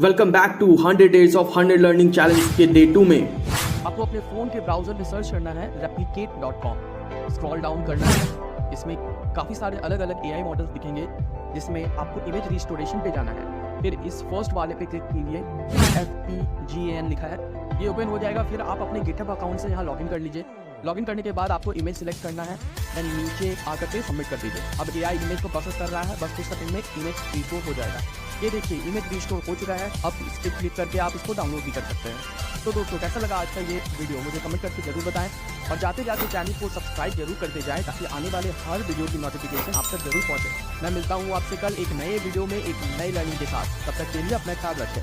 Welcome back to 100 days of 100 learning challenge के day 2 में आपको अपने फ़ोन के ब्राउज़र में सर्च करना है replicate.com। स्क्रॉल डाउन करना है, इसमें काफ़ी सारे अलग अलग AI मॉडल्स दिखेंगे जिसमें आपको इमेज रिस्टोरेशन पे जाना है। फिर इस फर्स्ट वाले पे क्लिक कीजिए, FPGAN लिखा है, ये ओपन हो जाएगा। फिर आप अपने गिटहब अकाउंट से यहाँ लॉगिन कर लीजिए। लॉगिन करने के बाद आपको इमेज सिलेक्ट करना है, देन नीचे आकर के सबमिट कर दीजिए। अब AI इमेज को प्रोसेस कर रहा है, बस कुछ सेकंड में इमेज रिस्टोर हो जाएगा। ये देखिए इमेज रिस्टोर हो चुका है। अब इस पर क्लिक करके आप इसको डाउनलोड भी कर सकते हैं। तो दोस्तों कैसा लगा आज का ये वीडियो मुझे कमेंट करके जरूर बताएं, और जाते जाते चैनल को सब्सक्राइब जरूर करते जाएं ताकि आने वाले हर वीडियो की नोटिफिकेशन आप तक जरूर पहुंचे। मैं मिलता हूं आपसे कल एक नए वीडियो में एक नई लर्निंग के साथ। तब तक के लिए अपना ख्याल रखें।